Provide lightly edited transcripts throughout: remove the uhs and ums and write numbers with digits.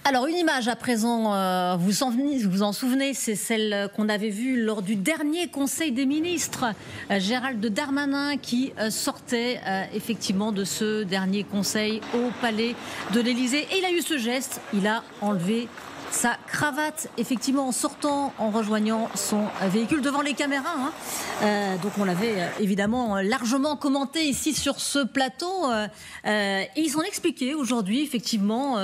Alors une image à présent, vous en souvenez, c'est celle qu'on avait vue lors du dernier Conseil des ministres. Gérald Darmanin qui sortait effectivement de ce dernier Conseil au Palais de l'Élysée. Et il a eu ce geste, il a enlevé sa cravate, effectivement, en sortant, en rejoignant son véhicule devant les caméras. Donc on l'avait évidemment largement commenté ici sur ce plateau. Et ils ont expliqué aujourd'hui, effectivement,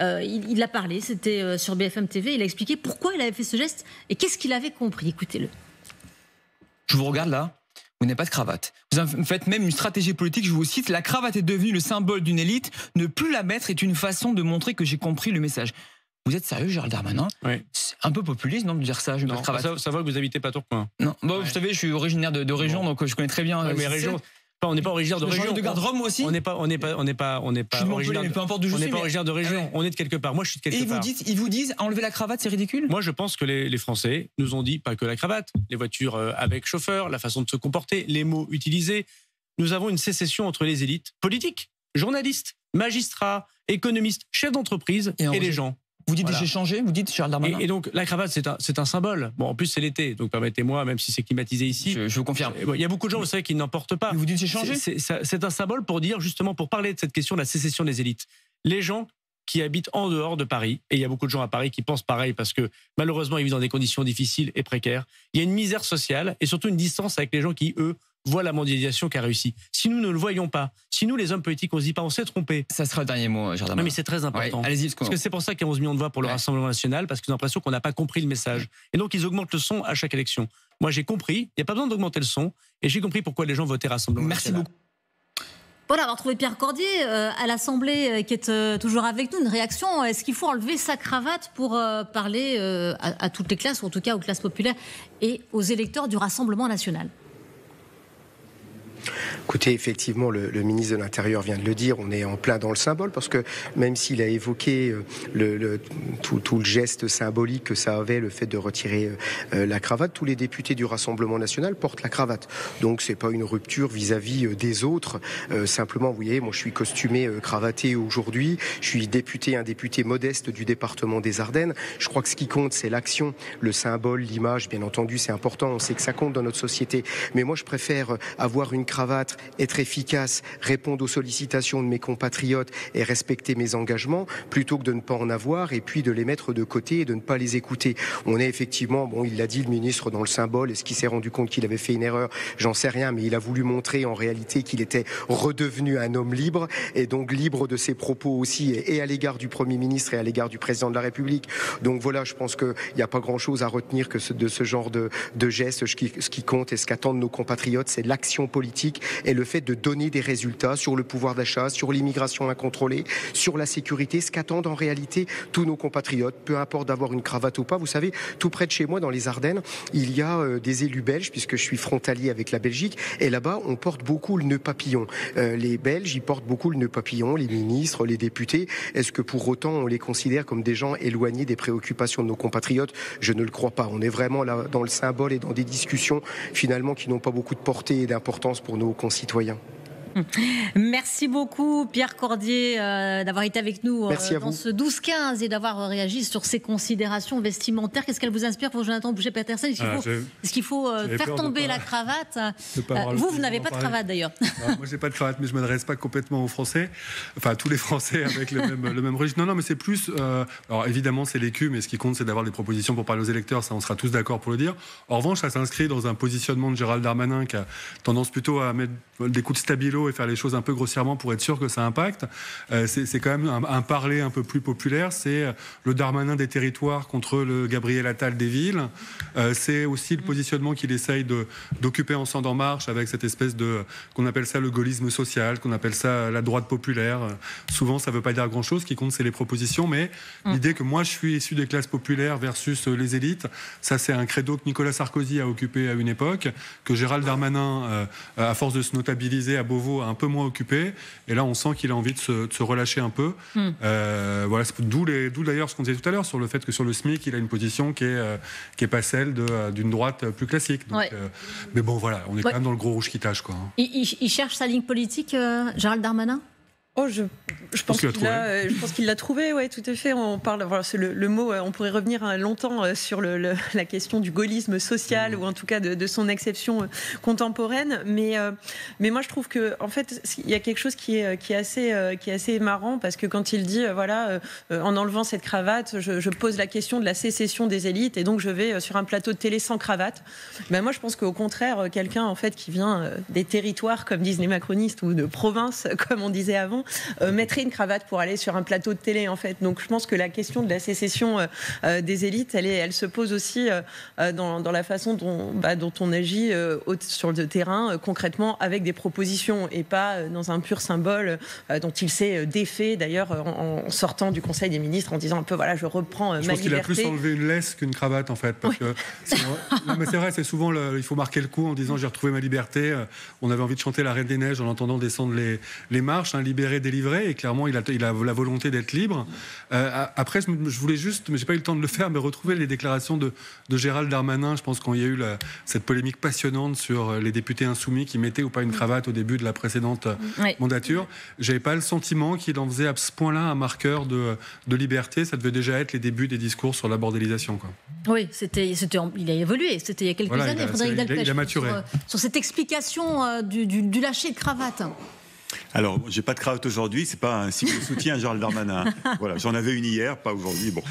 il a parlé, c'était sur BFM TV, il a expliqué pourquoi il avait fait ce geste et qu'est-ce qu'il avait compris. Écoutez-le. Je vous regarde là. Vous n'avez pas de cravate. Vous faites même une stratégie politique, je vous cite, la cravate est devenue le symbole d'une élite. Ne plus la mettre est une façon de montrer que j'ai compris le message. Vous êtes sérieux, Gérald Darmanin? Oui. C'est un peu populiste, non, de dire ça? Non, ça va que vous habitez pas Tourcoing. Non, bon, ouais. Vous savez, je suis originaire de région, donc je connais très bien. Ouais, mais région. On n'est pas originaire de région. De Garde-Rome, moi aussi. On n'est pas originaire. Peu importe d'où je suis. On n'est pas originaire de région. On est de quelque part. Moi, je suis de quelque part. Et ils vous disent enlever la cravate, c'est ridicule? Moi, je pense que les Français nous ont dit pas que la cravate, les voitures avec chauffeur, la façon de se comporter, les mots utilisés. Nous avons une sécession entre les élites politiques, journalistes, magistrats, économistes, chefs d'entreprise et les gens. Vous dites j'ai changé, vous dites Gérald Darmanin. Et donc la cravate c'est un symbole. Bon, en plus c'est l'été, donc permettez-moi, même si c'est climatisé ici. Je vous confirme. Il y a beaucoup de gens, vous savez, qui n'en portent pas. Mais vous dites j'ai changé. C'est un symbole pour dire justement, pour parler de cette question de la sécession des élites. Les gens qui habitent en dehors de Paris, et il y a beaucoup de gens à Paris qui pensent pareil parce que malheureusement ils vivent dans des conditions difficiles et précaires. Il y a une misère sociale et surtout une distance avec les gens qui, eux, voient la mondialisation qui a réussi. Si nous ne le voyons pas, si nous les hommes politiques on se dit pas on s'est trompé. Ça sera le dernier mot, Gérald Darmanin. Non mais c'est très important. Ouais, allez-y, parce que c'est pour ça qu'il y a 11 millions de voix pour le Rassemblement national, parce qu'ils ont l'impression qu'on n'a pas compris le message. Et donc ils augmentent le son à chaque élection. Moi j'ai compris, il n'y a pas besoin d'augmenter le son, et j'ai compris pourquoi les gens votaient Rassemblement national. Merci beaucoup. Voilà, on va retrouver Pierre Cordier à l'Assemblée qui est toujours avec nous. Une réaction, est-ce qu'il faut enlever sa cravate pour parler à toutes les classes, ou en tout cas aux classes populaires et aux électeurs du Rassemblement national? Écoutez, effectivement, le ministre de l'Intérieur vient de le dire, on est en plein dans le symbole, parce que même s'il a évoqué tout le geste symbolique que ça avait, le fait de retirer la cravate, tous les députés du Rassemblement national portent la cravate. Donc c'est pas une rupture vis-à-vis des autres. Simplement, vous voyez, moi je suis costumé, cravaté aujourd'hui, je suis un député modeste du département des Ardennes. Je crois que ce qui compte, c'est l'action, le symbole, l'image, bien entendu, c'est important, on sait que ça compte dans notre société. Mais moi je préfère avoir une cravate, être efficace, répondre aux sollicitations de mes compatriotes et respecter mes engagements, plutôt que de ne pas en avoir et puis de les mettre de côté et de ne pas les écouter. On est effectivement, bon, il l'a dit le ministre, dans le symbole. Est-ce qu'il s'est rendu compte qu'il avait fait une erreur? J'en sais rien, mais il a voulu montrer en réalité qu'il était redevenu un homme libre, et donc libre de ses propos aussi, et à l'égard du Premier ministre et à l'égard du Président de la République. Donc voilà, je pense qu'il n'y a pas grand-chose à retenir de ce genre de gestes. Ce qui compte et ce qu'attendent nos compatriotes, c'est l'action politique et le fait de donner des résultats sur le pouvoir d'achat, sur l'immigration incontrôlée, sur la sécurité, ce qu'attendent en réalité tous nos compatriotes, peu importe d'avoir une cravate ou pas. Vous savez, tout près de chez moi, dans les Ardennes, il y a des élus belges, puisque je suis frontalier avec la Belgique, et là-bas, on porte beaucoup le nœud papillon. Les Belges, ils portent beaucoup le nœud papillon, les ministres, les députés. Est-ce que pour autant, on les considère comme des gens éloignés des préoccupations de nos compatriotes? Je ne le crois pas. On est vraiment là dans le symbole et dans des discussions, finalement, qui n'ont pas beaucoup de portée et d'importance pour nos concitoyens. Merci beaucoup Pierre Cordier d'avoir été avec nous dans ce 12-15 et d'avoir réagi sur ces considérations vestimentaires. Qu'est-ce qu'elle vous inspire pour Jonathan Boucher-Petersen? Est-ce qu'il faut faire tomber la cravate? Vous n'avez pas de cravate d'ailleurs. Moi j'ai pas de cravate, mais je m'adresse pas complètement aux Français, enfin tous les Français avec le même registre. Non mais c'est plus, alors évidemment c'est l'écu, mais ce qui compte c'est d'avoir des propositions pour parler aux électeurs, ça on sera tous d'accord pour le dire. En revanche ça s'inscrit dans un positionnement de Gérald Darmanin qui a tendance plutôt à mettre des coups de stabilo et faire les choses un peu grossièrement pour être sûr que ça impacte. C'est quand même un parler un peu plus populaire. C'est le Darmanin des territoires contre le Gabriel Attal des villes. C'est aussi le positionnement qu'il essaye d'occuper ensemble en marche avec cette espèce de, qu'on appelle ça le gaullisme social, qu'on appelle ça la droite populaire. Souvent, ça ne veut pas dire grand-chose. Ce qui compte, c'est les propositions. Mais l'idée que moi, je suis issu des classes populaires versus les élites, ça, c'est un credo que Nicolas Sarkozy a occupé à une époque, que Gérald Darmanin, à force de se notabiliser à Beauvau, a un peu moins occupé, et là on sent qu'il a envie de se relâcher un peu. Voilà, d'où d'ailleurs ce qu'on disait tout à l'heure sur le fait que sur le SMIC il a une position qui est pas celle d'une droite plus classique. Donc, mais bon voilà, on est quand même dans le gros rouge qui tâche, quoi. Il cherche sa ligne politique, Gérald Darmanin? Oh, je pense qu'il l'a trouvé, ouais, tout à fait. On parle, voilà, c'est le mot. On pourrait revenir longtemps sur la question du gaullisme social, ou en tout cas de son acception contemporaine. Mais moi, je trouve que en fait, il y a quelque chose qui est assez marrant, parce que quand il dit en enlevant cette cravate, je pose la question de la sécession des élites, et donc je vais sur un plateau de télé sans cravate. Ben moi, je pense qu'au contraire, quelqu'un en fait qui vient des territoires, comme disent les macronistes, ou de province, comme on disait avant, mettrait une cravate pour aller sur un plateau de télé, en fait. Donc je pense que la question de la sécession des élites, elle se pose aussi dans la façon dont on agit sur le terrain, concrètement, avec des propositions, et pas dans un pur symbole dont il s'est défait, d'ailleurs, en sortant du Conseil des ministres, en disant un peu, voilà, je reprends ma liberté. Je pense qu'il a plus enlevé une laisse qu'une cravate, en fait. Parce que non, mais c'est vrai, c'est souvent, il faut marquer le coup en disant, j'ai retrouvé ma liberté. On avait envie de chanter la Reine des Neiges en entendant descendre les marches, libéré, délivré, et clairement il a la volonté d'être libre. Après, je voulais juste, mais j'ai pas eu le temps de le faire, mais retrouver les déclarations de Gérald Darmanin. Je pense quand il y a eu cette polémique passionnante sur les députés insoumis qui mettaient ou pas une cravate au début de la précédente mandature, j'avais pas le sentiment qu'il en faisait à ce point-là un marqueur de liberté. Ça devait déjà être les débuts des discours sur la bordélisation, quoi. Oui, il a évolué. C'était il y a quelques années. Il a maturé. Sur cette explication du lâcher de cravate. Alors, j'ai pas de cravate aujourd'hui, c'est pas un signe de soutien à Gérald Darmanin. Voilà, j'en avais une hier, pas aujourd'hui. Bon,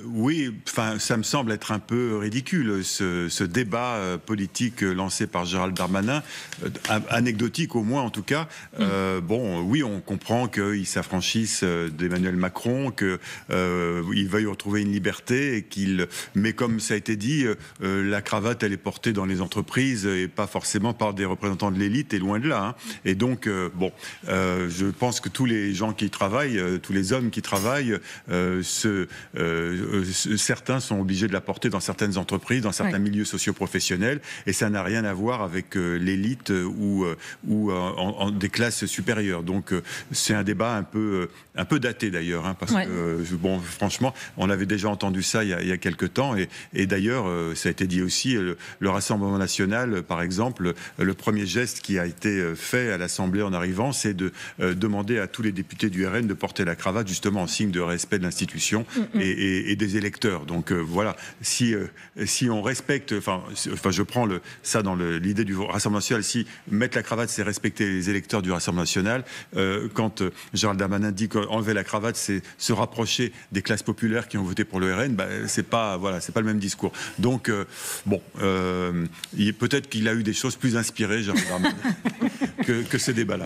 oui, enfin, ça me semble être un peu ridicule ce débat politique lancé par Gérald Darmanin, anecdotique au moins en tout cas. Bon, oui, on comprend qu'il s'affranchisse d'Emmanuel Macron, qu'il veuille retrouver une liberté, mais comme ça a été dit, la cravate elle est portée dans les entreprises et pas forcément par des représentants de l'élite, et loin de là. Hein. Et donc bon, je pense que tous les gens qui travaillent, tous les hommes qui travaillent, certains sont obligés de la porter dans certaines entreprises, dans certains milieux socio-professionnels, et ça n'a rien à voir avec l'élite ou des classes supérieures. Donc c'est un débat un peu daté d'ailleurs, hein, parce que bon, franchement, on avait déjà entendu ça il y a quelques temps, et d'ailleurs ça a été dit aussi, le Rassemblement national, par exemple, le premier geste qui a été fait à l'Assemblée en arrivant, c'est de demander à tous les députés du RN de porter la cravate, justement en signe de respect de l'institution et des électeurs. Donc voilà, si on respecte, enfin je prends ça dans l'idée du Rassemblement national, si mettre la cravate c'est respecter les électeurs du Rassemblement national, quand Gérald Darmanin dit qu'enlever la cravate c'est se rapprocher des classes populaires qui ont voté pour le RN, c'est pas le même discours. Donc bon, peut-être qu'il a eu des choses plus inspirées, Gérald Darmanin, que ce débat-là.